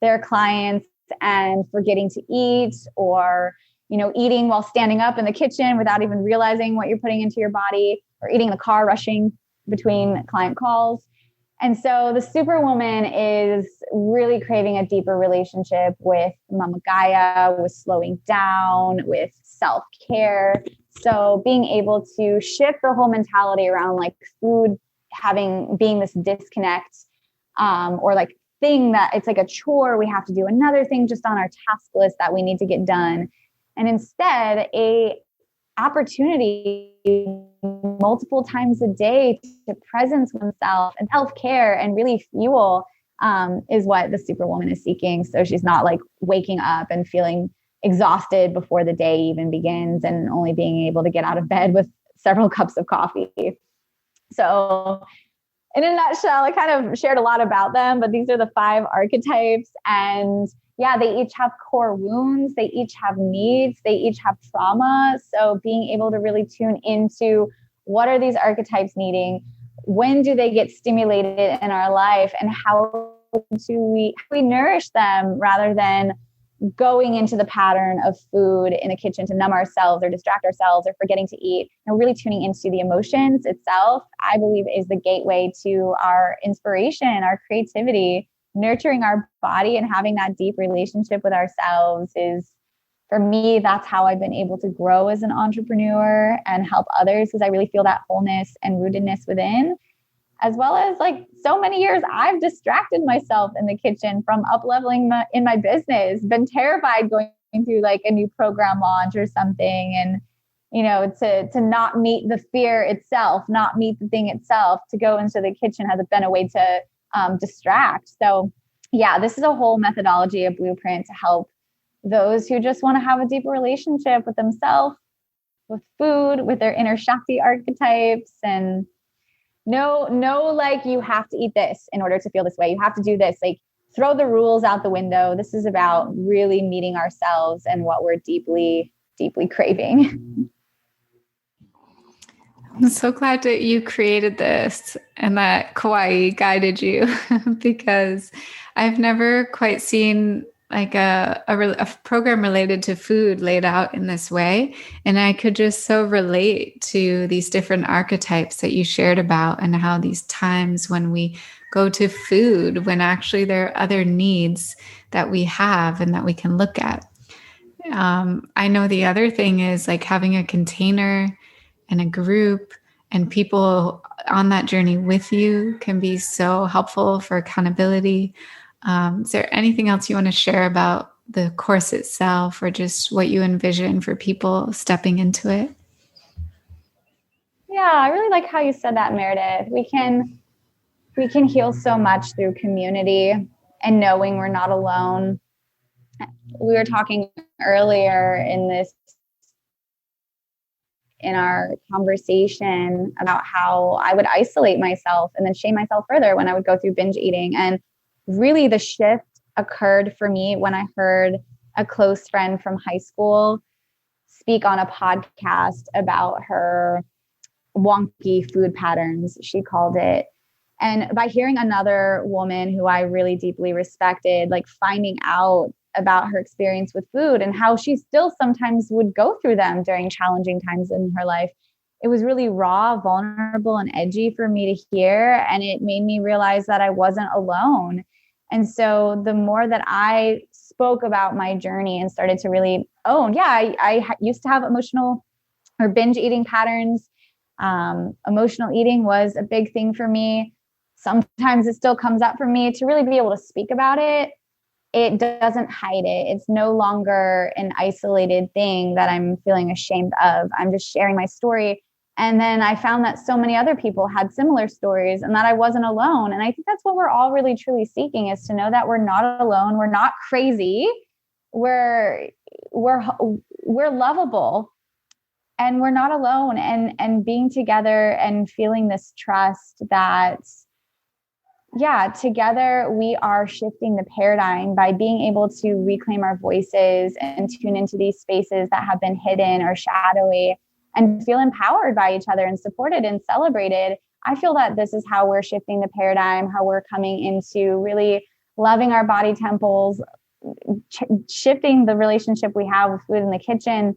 their clients and forgetting to eat, or eating while standing up in the kitchen without even realizing what you're putting into your body, or eating in the car, rushing between client calls. And so the superwoman is really craving a deeper relationship with Mama Gaia, with slowing down, with self-care. So being able to shift the whole mentality around like food being this disconnect, or like thing that it's like a chore. We have to do another thing just on our task list that we need to get done. And instead, opportunity multiple times a day to presence oneself and self-care and really fuel is what the Superwoman is seeking. So she's not like waking up and feeling exhausted before the day even begins and only being able to get out of bed with several cups of coffee. So in a nutshell, I kind of shared a lot about them, but these are the 5 archetypes. And yeah, they each have core wounds. They each have needs. They each have trauma. So being able to really tune into what are these archetypes needing? When do they get stimulated in our life? And how do we nourish them rather than going into the pattern of food in the kitchen to numb ourselves or distract ourselves or forgetting to eat, and really tuning into the emotions itself, I believe is the gateway to our inspiration, our creativity. Nurturing our body and having that deep relationship with ourselves is, for me, that's how I've been able to grow as an entrepreneur and help others, because I really feel that wholeness and rootedness within. As well as like so many years, I've distracted myself in the kitchen from up-leveling in my business, been terrified going through like a new program launch or something. And, you know, to not meet the fear itself, not meet the thing itself, to go into the kitchen has been a way to distract. So yeah, this is a whole methodology, a blueprint to help those who just want to have a deeper relationship with themselves, with food, with their inner Shakti archetypes, and no, like you have to eat this in order to feel this way. You have to do this. Like throw the rules out the window. This is about really meeting ourselves and what we're deeply, deeply craving. I'm so glad that you created this and that Kauai guided you because I've never quite seen like a program related to food laid out in this way. And I could just so relate to these different archetypes that you shared about and how these times when we go to food, when actually there are other needs that we have and that we can look at. I know the other thing is like having a container and a group and people on that journey with you can be so helpful for accountability. Is there anything else you want to share about the course itself or just what you envision for people stepping into it? Yeah, I really like how you said that, Meredith. We can heal so much through community and knowing we're not alone. We were talking earlier in our conversation about how I would isolate myself and then shame myself further when I would go through binge eating. And really the shift occurred for me when I heard a close friend from high school speak on a podcast about her wonky food patterns, she called it. And by hearing another woman who I really deeply respected, like finding out about her experience with food and how she still sometimes would go through them during challenging times in her life, it was really raw, vulnerable, and edgy for me to hear. And it made me realize that I wasn't alone. And so the more that I spoke about my journey and started to really own, I used to have emotional or binge eating patterns. Emotional eating was a big thing for me. Sometimes it still comes up for me. To really be able to speak about it, it doesn't hide it. It's no longer an isolated thing that I'm feeling ashamed of. I'm just sharing my story. And then I found that so many other people had similar stories and that I wasn't alone. And I think that's what we're all really truly seeking, is to know that we're not alone. We're not crazy. We're lovable. And we're not alone, and being together and feeling this trust that, yeah, together we are shifting the paradigm by being able to reclaim our voices and tune into these spaces that have been hidden or shadowy and feel empowered by each other and supported and celebrated. I feel that this is how we're shifting the paradigm, how we're coming into really loving our body temples, shifting the relationship we have with food in the kitchen,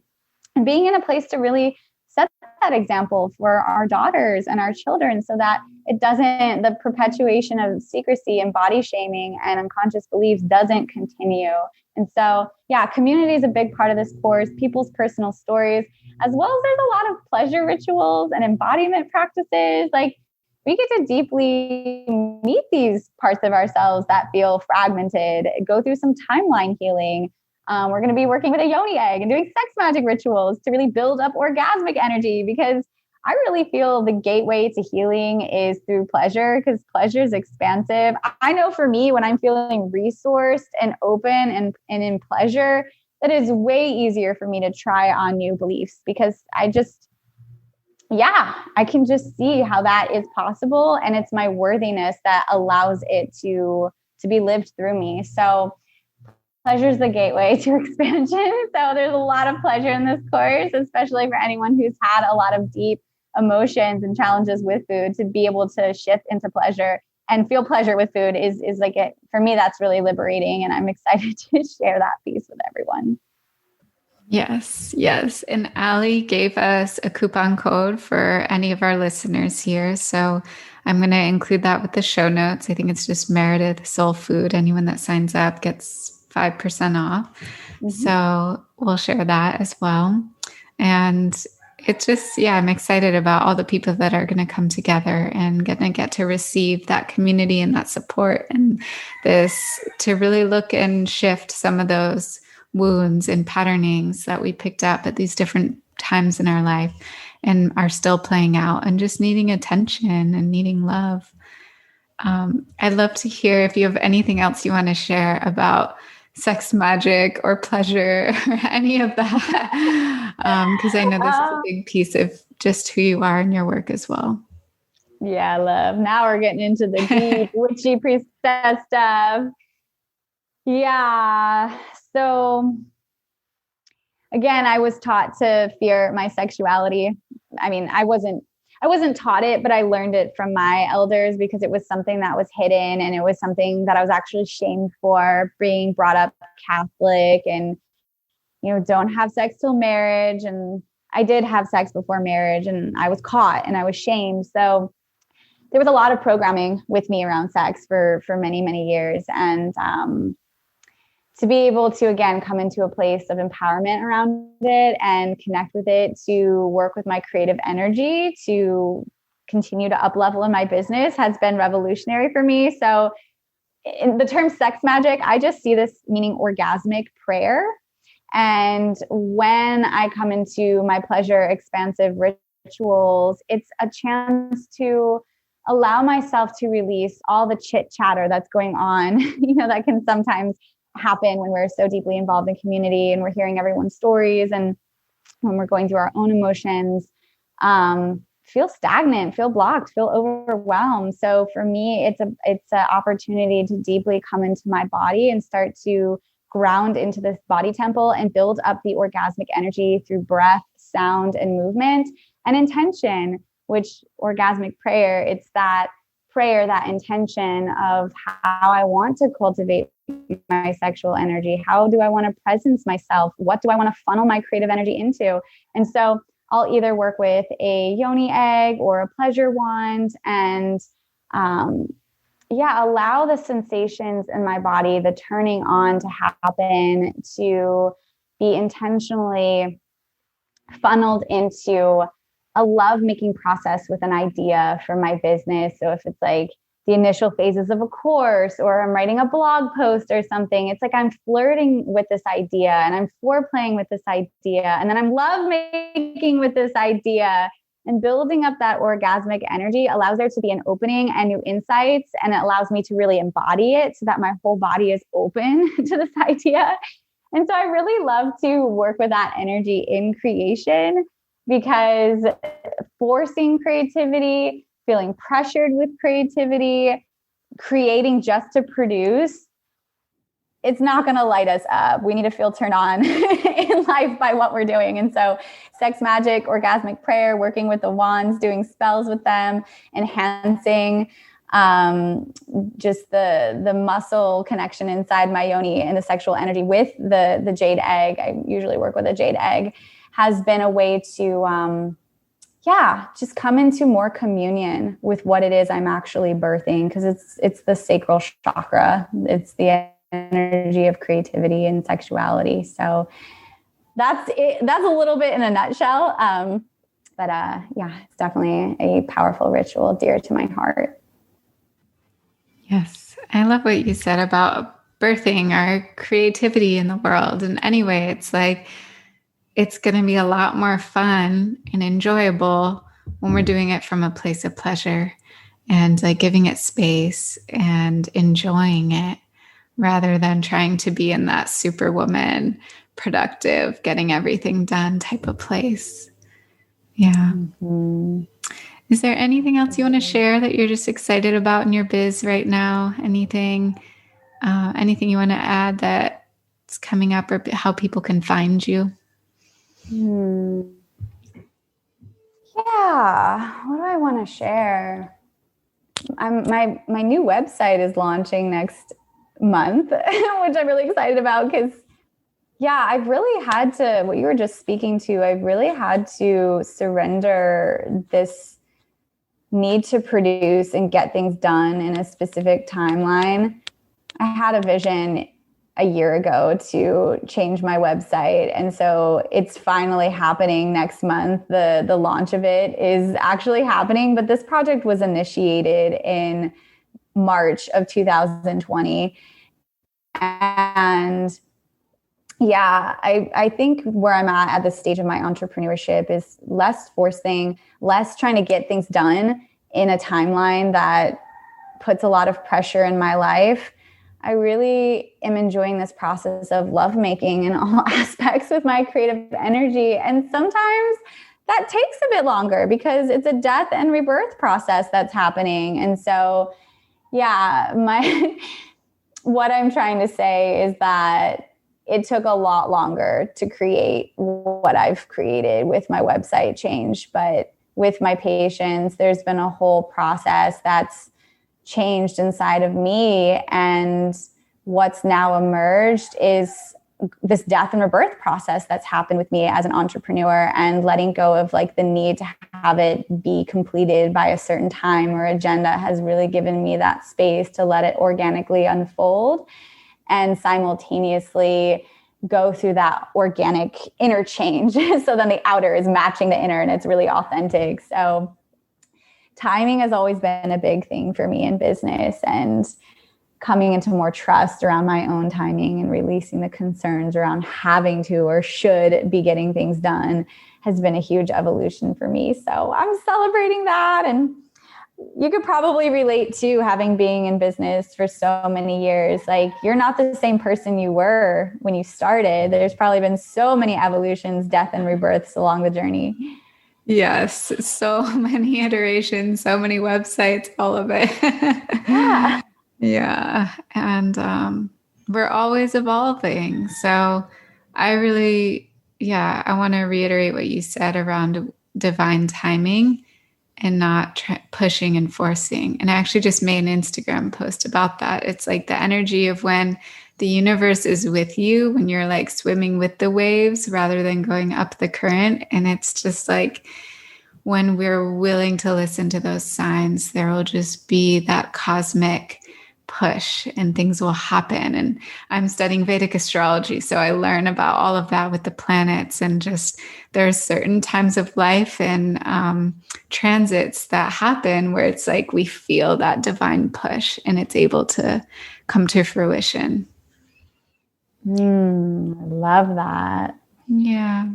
and being in a place to really set that example for our daughters and our children so that it doesn't, the perpetuation of secrecy and body shaming and unconscious beliefs doesn't continue. And so, yeah, community is a big part of this course, people's personal stories, as well as there's a lot of pleasure rituals and embodiment practices. Like, we get to deeply meet these parts of ourselves that feel fragmented, go through some timeline healing, We're going to be working with a yoni egg and doing sex magic rituals to really build up orgasmic energy, because I really feel the gateway to healing is through pleasure, because pleasure is expansive. I know for me, when I'm feeling resourced and open and in pleasure, that is way easier for me to try on new beliefs, because I can just see how that is possible. And it's my worthiness that allows it to be lived through me. So pleasure is the gateway to expansion. So there's a lot of pleasure in this course, especially for anyone who's had a lot of deep emotions and challenges with food. To be able to shift into pleasure and feel pleasure with food is like it for me. That's really liberating, and I'm excited to share that piece with everyone. Yes, yes. And Allie gave us a coupon code for any of our listeners here. So I'm going to include that with the show notes. I think it's just Meredith Soul Food. Anyone that signs up gets 5% off. Mm-hmm. So we'll share that as well. And it's just, I'm excited about all the people that are going to come together and going to get to receive that community and that support, and this to really look and shift some of those wounds and patternings that we picked up at these different times in our life and are still playing out and just needing attention and needing love. I'd love to hear if you have anything else you want to share about sex magic or pleasure or any of that, because I know this is a big piece of just who you are in your work as well. Yeah, love. Now we're getting into the deep witchy priestess stuff. Yeah. So again, I was taught to fear my sexuality. I mean, I wasn't taught it, but I learned it from my elders, because it was something that was hidden, and it was something that I was actually shamed for, being brought up Catholic and, don't have sex till marriage. And I did have sex before marriage, and I was caught and I was shamed. So there was a lot of programming with me around sex for many, many years. And, to be able to, again, come into a place of empowerment around it and connect with it, to work with my creative energy, to continue to up level in my business, has been revolutionary for me. So in the term sex magic, I just see this meaning orgasmic prayer. And when I come into my pleasure expansive rituals, it's a chance to allow myself to release all the chit chatter that's going on, that can sometimes happen when we're so deeply involved in community and we're hearing everyone's stories, and when we're going through our own emotions, feel stagnant, feel blocked, feel overwhelmed. So for me, it's an opportunity to deeply come into my body and start to ground into this body temple and build up the orgasmic energy through breath, sound, and movement and intention. Which orgasmic prayer, it's that prayer, that intention of how I want to cultivate my sexual energy. How do I want to presence myself? What do I want to funnel my creative energy into? And so I'll either work with a yoni egg or a pleasure wand, and allow the sensations in my body, the turning on to happen, to be intentionally funneled into a love-making process with an idea for my business. So if it's like the initial phases of a course, or I'm writing a blog post or something, it's like I'm flirting with this idea and I'm foreplaying with this idea, and then I'm lovemaking with this idea, and building up that orgasmic energy allows there to be an opening and new insights, and it allows me to really embody it so that my whole body is open to this idea. And so I really love to work with that energy in creation, because forcing creativity, feeling pressured with creativity, creating just to produce, it's not going to light us up. We need to feel turned on in life by what we're doing. And so sex magic, orgasmic prayer, working with the wands, doing spells with them, enhancing just the muscle connection inside my yoni and the sexual energy with the jade egg. I usually work with a jade egg, has been a way to, just come into more communion with what it is I'm actually birthing, because it's the sacral chakra. It's the energy of creativity and sexuality. So that's it. That's a little bit in a nutshell. It's definitely a powerful ritual dear to my heart. Yes. I love what you said about birthing our creativity in the world. And anyway, it's like, it's going to be a lot more fun and enjoyable when we're doing it from a place of pleasure and like giving it space and enjoying it rather than trying to be in that superwoman, productive, getting everything done type of place. Yeah. Mm-hmm. Is there anything else you want to share that you're just excited about in your biz right now? Anything you want to add that's coming up, or how people can find you? Yeah. What do I want to share? My new website is launching next month, which I'm really excited about because, yeah, I've really had to, what you were just speaking to, I've really had to surrender this need to produce and get things done in a specific timeline. I had a vision a year ago to change my website. And so it's finally happening next month. The launch of it is actually happening, but this project was initiated in March of 2020. And yeah, I think where I'm at this stage of my entrepreneurship is less forcing, less trying to get things done in a timeline that puts a lot of pressure in my life. I really am enjoying this process of lovemaking in all aspects with my creative energy. And sometimes that takes a bit longer because it's a death and rebirth process that's happening. And so, yeah, what I'm trying to say is that it took a lot longer to create what I've created with my website change. But with my patients, there's been a whole process that's changed inside of me. And what's now emerged is this death and rebirth process that's happened with me as an entrepreneur, and letting go of like the need to have it be completed by a certain time or agenda has really given me that space to let it organically unfold and simultaneously go through that organic interchange. So then the outer is matching the inner and it's really authentic. So timing has always been a big thing for me in business, and coming into more trust around my own timing and releasing the concerns around having to or should be getting things done has been a huge evolution for me. So I'm celebrating that. And you could probably relate to having been in business for so many years. Like, you're not the same person you were when you started. There's probably been so many evolutions, death and rebirths along the journey. Yes, so many iterations, so many websites, all of it. Yeah. Yeah. And we're always evolving. So I want to reiterate what you said around divine timing and not pushing and forcing. And I actually just made an Instagram post about that. It's like the energy of when the universe is with you, when you're like swimming with the waves rather than going up the current. And it's just like, when we're willing to listen to those signs, there will just be that cosmic push and things will happen. And I'm studying Vedic astrology, so I learn about all of that with the planets, and just there's certain times of life and transits that happen where it's like we feel that divine push and it's able to come to fruition. I love that. Yeah.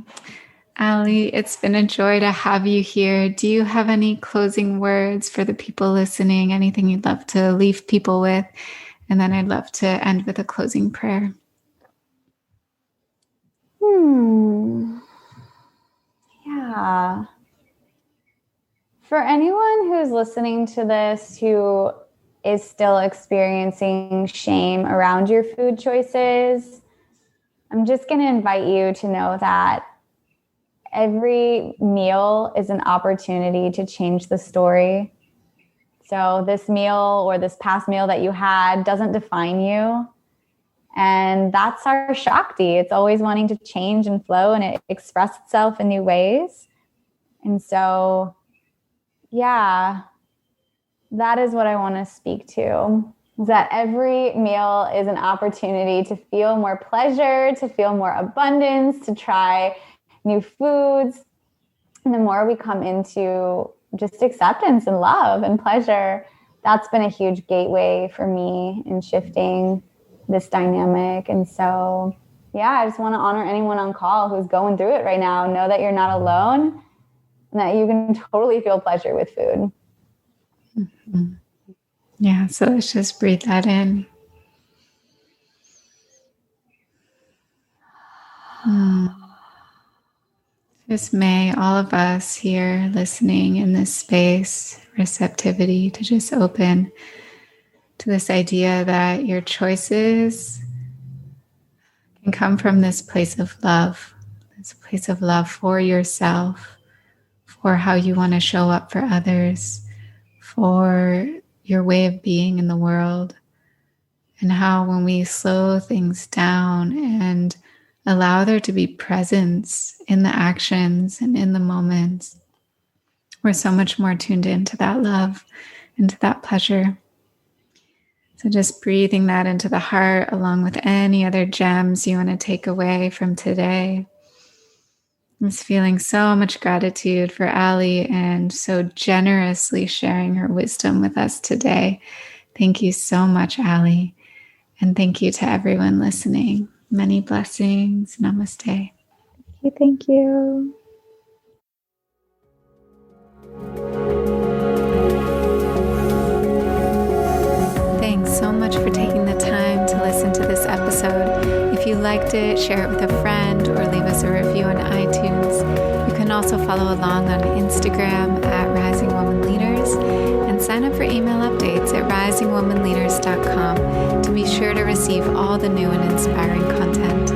Allie, it's been a joy to have you here. Do you have any closing words for the people listening? Anything you'd love to leave people with? And then I'd love to end with a closing prayer. Yeah. For anyone who's listening to this who is still experiencing shame around your food choices, I'm just going to invite you to know that every meal is an opportunity to change the story. So this meal or this past meal that you had doesn't define you. And that's our Shakti. It's always wanting to change and flow, and it express itself in new ways. And so, yeah, that is what I want to speak to. Is that every meal is an opportunity to feel more pleasure, to feel more abundance, to try new foods. And the more we come into just acceptance and love and pleasure, that's been a huge gateway for me in shifting this dynamic. And so, yeah, I just want to honor anyone on call who's going through it right now. Know that you're not alone and that you can totally feel pleasure with food. Mm-hmm. Yeah, so let's just breathe that in. Just may all of us here listening in this space, receptivity to just open to this idea that your choices can come from this place of love for yourself, for how you want to show up for others, for your way of being in the world, and how when we slow things down and allow there to be presence in the actions and in the moments, we're so much more tuned into that love, into that pleasure. So just breathing that into the heart along with any other gems you want to take away from today. Just feeling so much gratitude for Allie and so generously sharing her wisdom with us today. Thank you so much, Allie. And thank you to everyone listening. Many blessings. Namaste. Thank you. Thanks so much for taking the time to listen to this episode. If you liked it, share it with a friend or leave us a review on iTunes. You can also follow along on Instagram at Rising Woman Leaders and sign up for email updates at risingwomanleaders.com to be sure to receive all the new and inspiring content.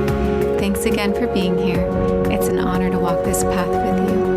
Thanks again for being here. It's an honor to walk this path with you.